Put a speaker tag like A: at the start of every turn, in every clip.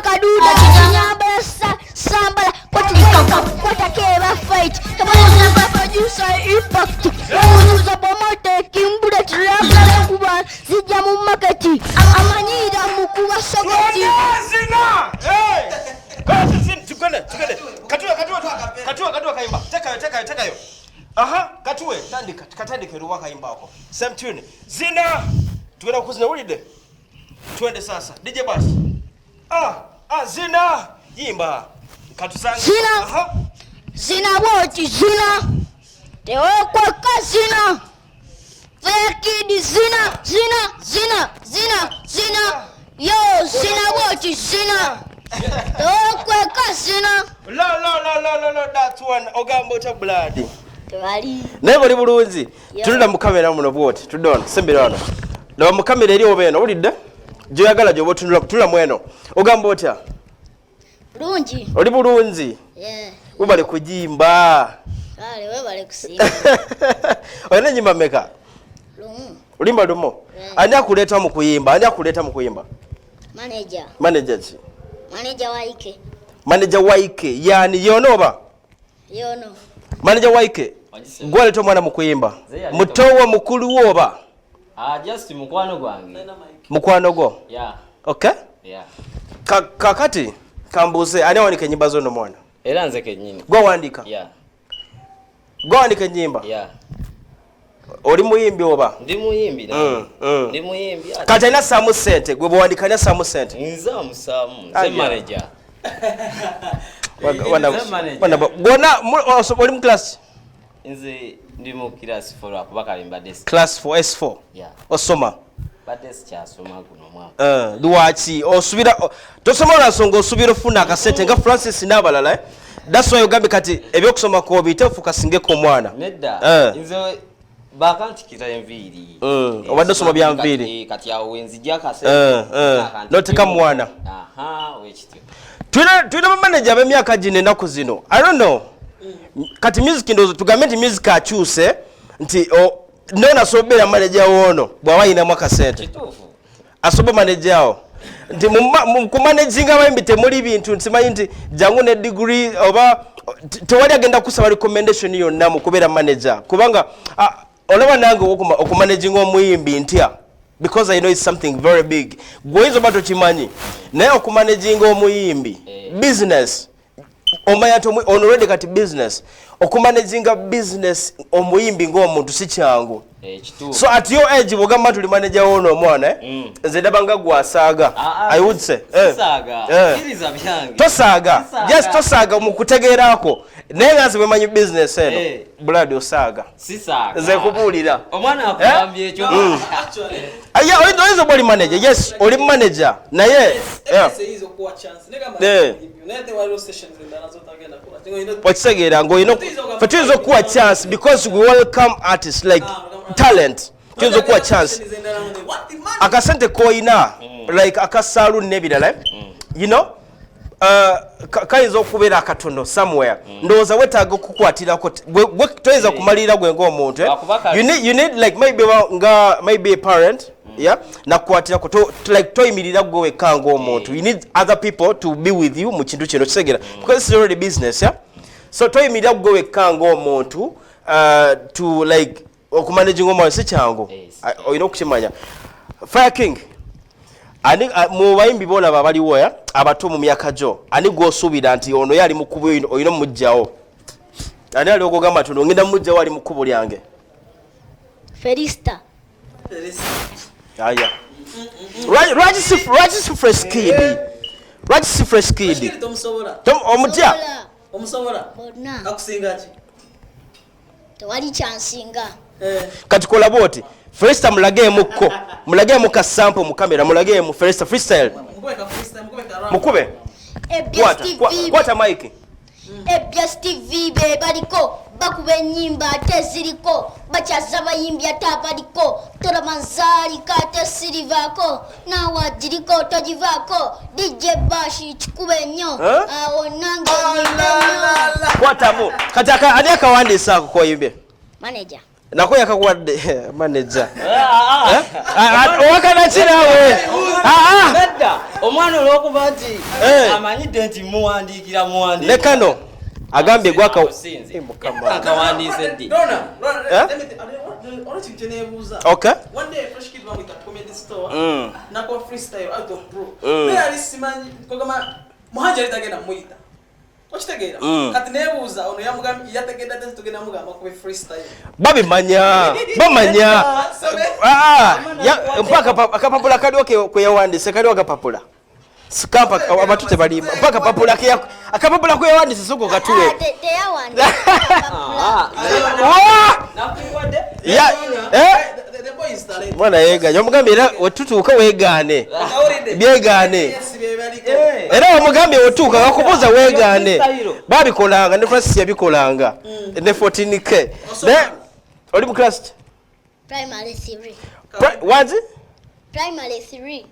A: kaduda kinyambala sambala kwata keba fight kama producer impact uza promote kimbula tiraka kuba zijja mu market amanyira mukuba sogoti
B: zina tukende katua kaimba tekayo aha katue katandike ruwa kaimba wako same tune zina tukenda kuzina ulide twende sasa DJ Bass zina yimba katusanga
A: zina aha zina wote zina teokwa kazina fakidi zina yo zina wote zina teokwa kazina
B: la that one ogambo ta blood
A: twali
B: nebo libulunzi tulida mu kamera muno bwoti tudona sembirano laba mu kamera eri obeno ulidde joyagala jobo tula mweno ogambo otya
A: bulungi
B: oli bulunzi webale kujimba
A: webale kusimba
B: oyina nyimba meka ulimba lumo ani akuleta mu kuyimba manager ki manager waike yani yono manager waike gwaleta omwana mu kuyimba mutowa mukulu woba
C: just
B: mukwano gwo okay kakati kambuze ani awanika enyimba zono mwana
C: era nze kennyini
B: gwawandika gwawandika enyimba oli muyimbi oba
C: ndi muyimbi ndi muyimbi
B: kati alina saamu sente gwe bwawandika alina saamu sente
C: nza musaamu nze manager
B: gwona oli mu class
C: nze ndi mu class 4 kuba kalimba desk
B: class 4 S4 osoma
C: badesi kyasoma guno mwaka
B: lwaki osubira tosoma olwansonga osubira ofuna akasente nga Francis n'abalala that's why ogambe kati ebyokusoma kobiteefu kasingeko omwana
C: nedda nze bakantikira enviiri
B: obadde osoma bya nviiri
C: kati awo wenzijja akasente
B: noteka mwana
C: wekityo
B: tulina bamanager ab'emyaka gino ennaku zino I don't know kati music ndozo tugambe nti music akyuse nti nona sobera manager wono bwaba yinamu akasente
C: kituufu
B: asoba manager awo nti ku managing abayimbi temuli bintu nsimanyi nti jangu ne degree oba tewali agenda kusaba recommendation yonna mu kubeera manager kubanga olaba nange okumanaging omuyimbi ntya because I know it's something very big gwoyinza oba tokimanyi naye okumanaging omuyimbi business omanyanti already kati business okumanaginga business omuyimbi ng'omuntu si kyangu so at your age bwogamba tuli manager wono omwana nze ndabanga gwasaaga I would say tosaaga yes tosaaga mu kutegeerako naye nga nze bwemanyi business eno blood osaaga nze kubuulira
C: omwana akugambye ekyo
B: oyinza oba oli manager yes oli manager naye okitegeera ng'olina tuyinza okuwa chance because we welcome artists like talent tuyinza okuwa chance akasente koyina like akasalu n'ebirala you know kayinza okubeera akatono somewhere ndowooza wetaaga okukwatirako toyinza kumalirira gwe ng'omuntu you need like maybe a parent nakukwatirako like toyimirira gwe wekka ng'omuntu you need other people to be with you mu kintu kino kiseegera because it's already business so toyimirira gwe wekka ng'omuntu to like okumanaging omwana si kyangu olina okukimanya Fire King mu bayimbi boolaba abaliwo abato mu myaka gyo ani gw'osuubira nti ono ye ali mu kkubo olina omugjawo ani ali okugamba nti ngenda mumugjawo ali mu kkubo lyange
A: Felista
B: aya lwaki si fresh kid omutya
A: tewali kyansinga
B: kati kola bwoti Felista mulageemu ka sample mu kamera mulageemu Felista freestyle mukube kwata mike
A: Agguse TV bebaliko bakuba ennyimba ate ziriko bakyaza bayimbi ate abaliko tolamanzaali kate sirivaako naawagiriko togivaako DJ Bash kikuba ennyo awo nange nnyo
B: kwatamu kati ani akawandiisa ako koyimbye
A: manager
B: nako yakakuwadde manager owakana kiraawe
C: omwana olwokuba nti amanyidde nti muwandiikira
B: ne kano agambye gwaka
C: akawandiise ddi
B: okay
D: One day, fresh kid went to comedy store. Nako freestyle out of bro. Me ali simanyi kogama muhanja litagenda muita. Ochitegera. Kati nebuuza ono yamugamba yategenda tezi tugenda mugamba ku freestyle.
B: bamanya mpaka akapapula kaliwo kwe yawandise kaliwo akapapula sikampa abatute balima mpaka papula akapapula kwe yawandise soko katuwe
D: The boy is talented.
B: mwana yeganya omugambye era wetutuuka weegaane byegaane era omugambye wetuuka bakubuuza weegaane babikolanga ne Francis yabikolanga ne 14k oli mu class
A: Primary 3.
B: what
A: Primary 3.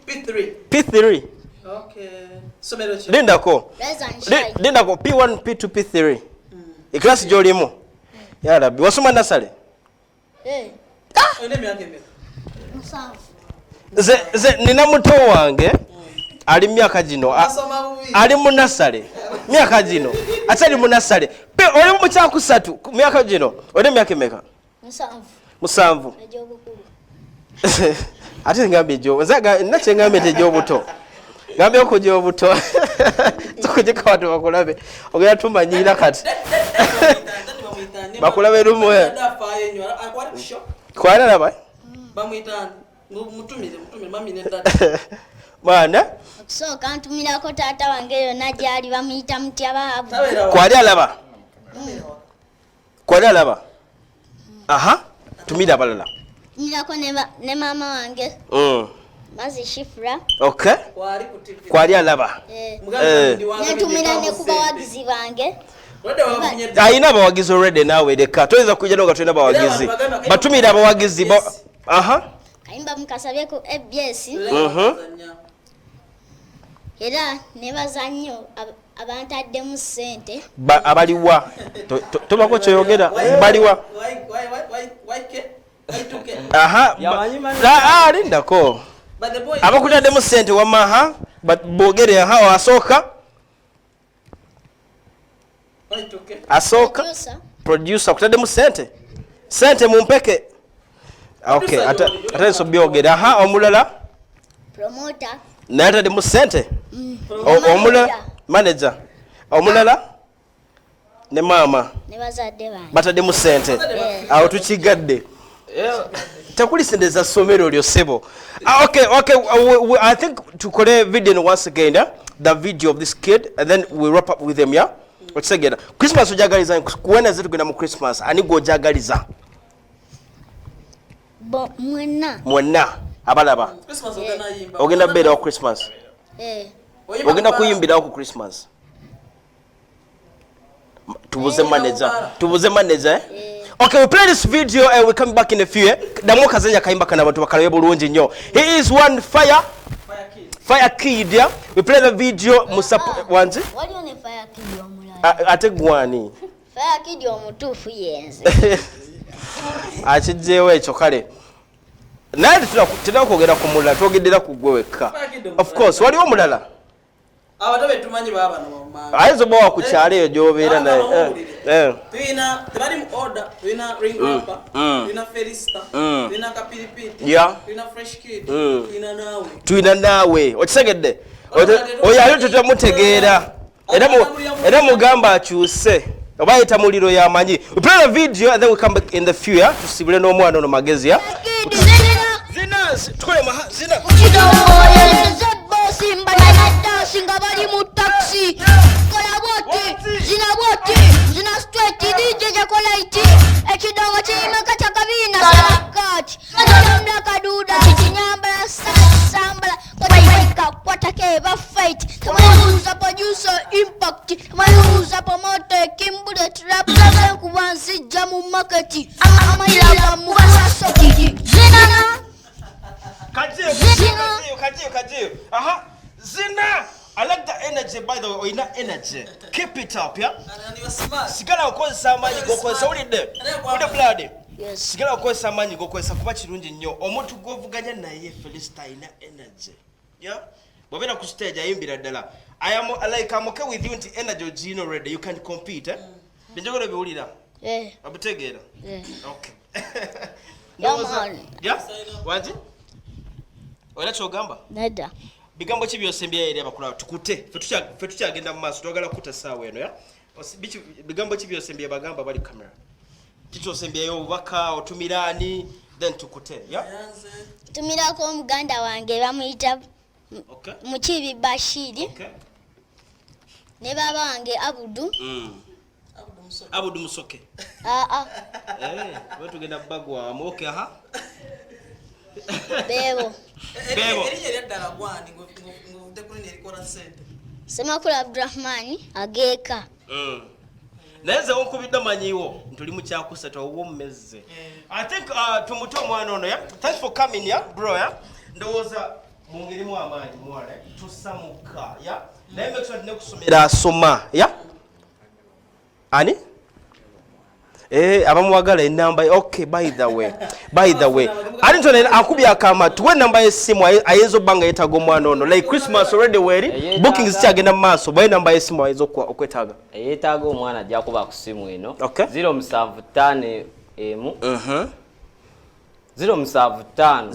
D: P3.
B: P3
D: Okay. Somero chi.
B: lindako
A: Rise and shine.
B: lindako P1 P2 P3 class gyolimu ya rabbi wasoma nasale
D: Ene myaka emeka.
B: ze nina muto wange ali myaka gino
D: Asoma bubi.
B: ali mu nasale myaka gino atali mu nasale pe oli mu kyakusatu myaka gino oli myaka emeka musanvu ate ngambe jo zaga nache ngambe te jo buto ngambe ko jo buto tukujika watu bakulabe ogera tumanyira kati bakulabe rumwe kwala laba
D: bamwita mutumire mami ne dada
B: bwana
A: okusoka ntumirako taata wange yonna gyali bamuyita mutya baabu
B: kwali alaba aha tumira abalala
A: tumirako ne maama wange mazi shifura
B: okay kwali alaba
A: netumira ne ku bawagizi bange
B: ayina abawagizi already nawe leka toyinza kujja noga tulina abawagizi batumira abawagizi aha
A: kayimba mukasabye ku ABS era nebaza nnyo abantaddemu ssente
B: abaliwa tobako kyoyogera baliwa aha lindako abakutaddemu ssente wamaha bogere aha asooka producer kutaddemu ssente mumpeke okay ate nsobyogera aha omulala
A: promoter
B: naye ataddemu ssente omulala manager omulala ne maama
A: ne bazadde bange
B: bataddemu ssente awo tukigadde tekuli sente za ssomero lyo ssebo okay I think tukole video once again the video of this kid and then we wrap up with them yeah okisegera Christmas ojagaliza kuwena tugenda mu Christmas ani gwojagaliza mwenna abalaba ogenda beera ku Christmas ogenda kuyimbirawo ku Christmas tubuze manager okay we play this video and we come back in a few damu kazanya kaimba kana bantu bakalabe bulungi nnyo he is one fire kid yeah? We play the video wanzi
A: wali one fire kid omulala
B: ate gwani
A: fire kid omutuufu yenze
B: akijeewo ekyo kale naye tetera kwogera ku mulala twogeddera ku gwe wekka of course waliwo omulala
D: abatabe tumanyi baba no mama
B: ayinza oba wakukyala eyo gy'obeera naye
D: tebali mu order tuyina ring rapper tuyina Felista tuyina Kapilipiti tuyina Fresh Kid
B: tuyina naawe okisegedde oyo ali tutamutegeera era mugamba akyuse oba ayita muliro yamanyi we play the video and then we come back in the few tusibule n'omwana ono magezi zina
A: singa bali mu taxi kola boti zina straight DJ jakola iti ekidongo kimeka chakabina sakati ndomla kaduda kinyambala sambala kwaika kwatake ba fight kamaluza producer impact kamaluza promoter kimbule trap za kubanzi jamu market amayila mu basasoti zina
B: kaje aha zina I like the energy by the way oina energy keep it up yeah sigala okozesa amanyi gokozesa ulidde blood sigala okozesa amanyi gokozesa kuba kirungi nnyo omuntu gwovuganya naye Felista ina energy Yeah. Bobera ku stage ayimbira ddala. I'm okay with you nti energy gino ready. You can compete, eh? Binjogolo biwulira. Abutegeera. Okay. Yeah. Wanti? Ola kyogamba?
A: Nedda.
B: Bigambo ki byosembye eri abakula tukute. Fe tukyagenda mu maaso twagala kuta saawa eno, ya? Bigambo ki byosembye bagamba bali kamera. Kikyosembyeyo obubaka otumirani then tukute, ya?
A: Tumirako omuganda wange bamuyita Mukibi Bashiri. Ne baba wange Abudu. Abudu Musoke. Wewe tugenda bagwa amoke aha. Bebo.
D: Erinnya lyaddala gwani nguvudde kuli nerikola ssente.
A: Semakula Abdurrahman ageeka.
B: Naeze onkubidde manyiwo ntuli mu kyakusatu obwo mmezze. I think tumuto omwana ono, ya? Thanks for coming, ya, bro, ya? Ndowooza mungirimu amaanyi mwala tusamuka, ya? Naye make sure nekusomera asoma, ya? Ani? Abamuwagala enamba. Okay, by the way. Alinto akubye akama tuwe namba y'essimu ayezo banga yetaga omwana ono. Like Christmas already weri. Bookings kyagenda mu maaso. Baye namba y'essimu ayezo okwetaaga.
C: Yetaaga omwana ajja kuba ku simu eno.
B: Okay.
C: 075 emu. 075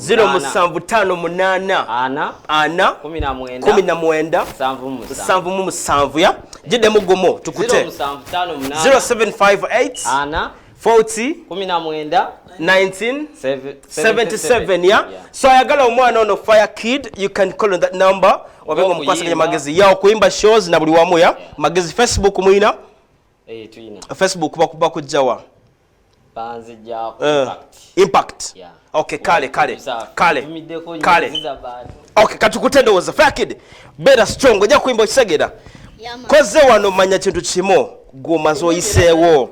C: 7 ya jide mugomo tukute 0758 40 1977 ya. So ayagala omwana ono Fire Kid, you can call on that number obengo mukwasanya magezi ya okuimba shows na buli wamu, ya magezi. Facebook muina tuina
B: Facebook bakuba kujjawa
C: banze jako
B: impact. Okay, kale. Okay, katukute ndowooza Fire Kid better strong ojja kuimba kisegera koze wano manya kintu kimo gomazo oyiseewo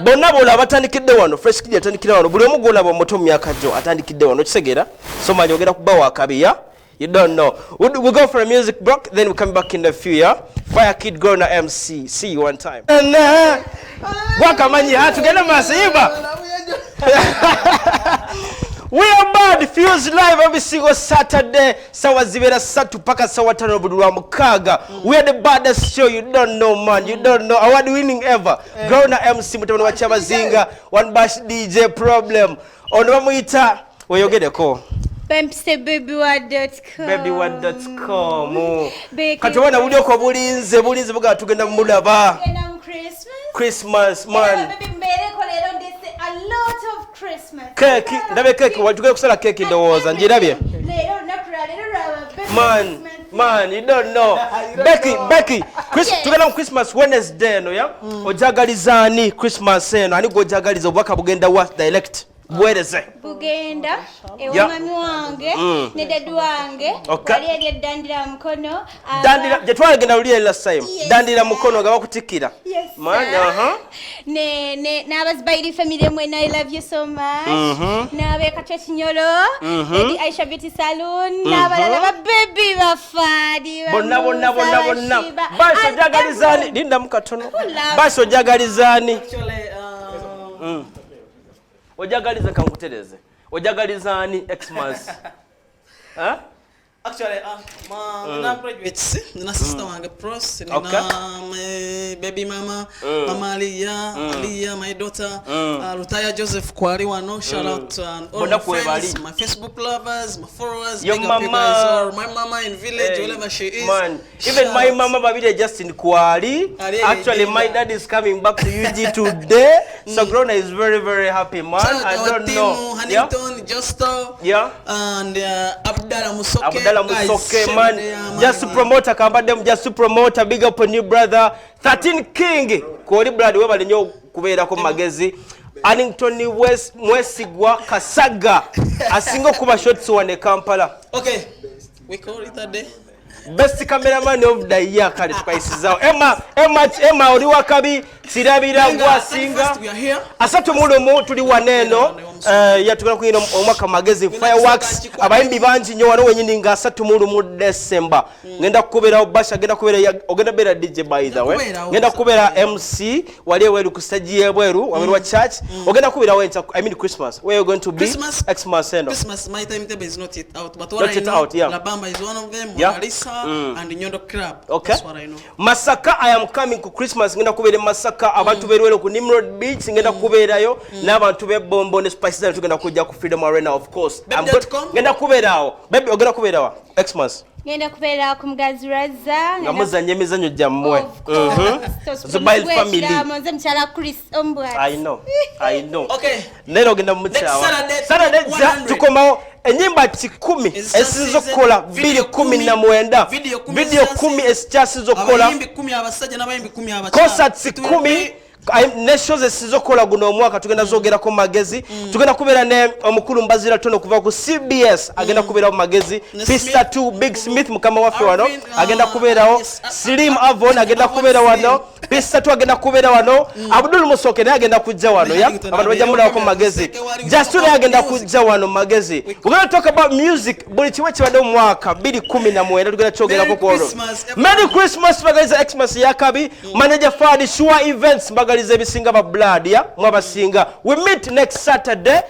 B: bonna bola batandikidde wano Fresh Kid atandikira wano buli omu golaba omuto mu myaka jo atandikidde wano kisegera so manya ogera kuba wakabiya. You don't know. We go for a music break, then we come back in a few, yeah? Fire Kid Grown MC. See you one time. Wakamanyi tugenda masiba. We are bad Fuse live every single Saturday. Sawa zibera satu paka sawa tano budulwa mukaga. We are the baddest show. You don't know, man. You don't know. Award winning ever. Grown MC mutabona wachaba zinga. One bash DJ problem. Ono muita oyogedeko. Babywa.com. Katubona buli oko bulinze buga tugenda mulaba. Christmas man.
E: A lot of Christmas.
B: Cake, ndabe cake, watuge kusala cake ndowooza njirabye. Man, you don't know. Becky, tugenda mu Christmas Wednesday no, ya? Ojagalizani Christmas eno, ani gojagaliza obwaka bugenda wa direct. Bwereze.
E: Bugenda ewamami wange ne dadu wange wali eri eddandira mukono
B: dandira je twagenda luli last time dandira mukono nga bakutikira
E: man ne n'abazibayiri family mwe I love you so much n'abeka Kinyolo Lady Aisha Beauty Salon n'abalala ba baby bafadi
B: bonna baso jagalizani linda mukatono baso jagalizani ojagaliza kankutereze ojagalizani Xmas
D: Actually, my graduates, my sister wange pros, my baby mama, Mama Aliyah, my daughter, Rutaya Joseph Kwari wano, shout out to all my friends, my Facebook lovers, my followers,
B: your mama,
D: my mama in village, wherever she is.
B: Man, even my mama babide just in Kwari. Actually, my dad is coming back to UG today, so Grona is very, very happy, man. I don't know.
D: Huntington, Justo, and Abdallah Musoke.
B: Okay, man. Just to promote a them, just to promote a big up a new brother 13 King Kori brother we bali nyo kubeera ko magezi Annington West Mwesigwa Kasaga asingo kuba shots wane Kampala.
D: Okay, we call it a day.
B: Best cameraman of the year kale tukaisizawo Emma oli wakabi sirabira gwa singa asatu mulomo tuli waneno yatugenda kuyina omwaka magezi fireworks abayimbi bangi nnyo wano wenyini nga 3 mu December ngenda kukuberawo basha agenda kubera ogenda bera DJ by the way ngenda kubera MC wali eweru ku stage yebweru wabweru wa church ogenda kuberawo I mean Christmas where you going to be Xmas endo
D: Christmas my timetable is not yet out but what I know La Bamba is one of them Alisa and Nyondo Club that's what I know
B: Masaka I am coming to Christmas ngenda kubera Masaka abantu berwelo ku Nimrod Beach ngenda kuberayo n'abantu be bombo ne spices tugenda kujja ku Freedom Arena of course ngenda kuberawo baby ogenda kuberawa Xmas
E: ngenda kubera ku Mugazi Raza
B: ngamuzanye emizanyo jammwe
E: Zubail family monze mchala Chris Ombwa
B: I know
D: okay
B: lero ogenda mchawa Saturday tukomawo enyimba 10 esizokola 219 video 10 esikyasizokola
D: abayimbi 10 abasajja n'abayimbi 10 abacha
B: concerts 10 neshows esizokola guno omwaka tugenda zogerako magezi tugenda kubeera ne omukulu mbazira tono kuva ku CBS agenda kubeerawo magezi Pista 2 Big Smith mukama waffe wano agenda kubeerawo Slim Avon agenda kubeera wano Pista 2 agenda kubeera wano Abdul Musoke naye agenda kujja wano ya abantu bajja mulako magezi Just naye agenda kujja wano magezi we're going to talk about music buli kimwe kibadde mu mwaka 2019 tugenda kyogerako ku olwo Merry Christmas bagaliza Xmas yakabi manager Fadi Sure Events bagaliza ebisinga ba blood ya mwabasinga we meet next Saturday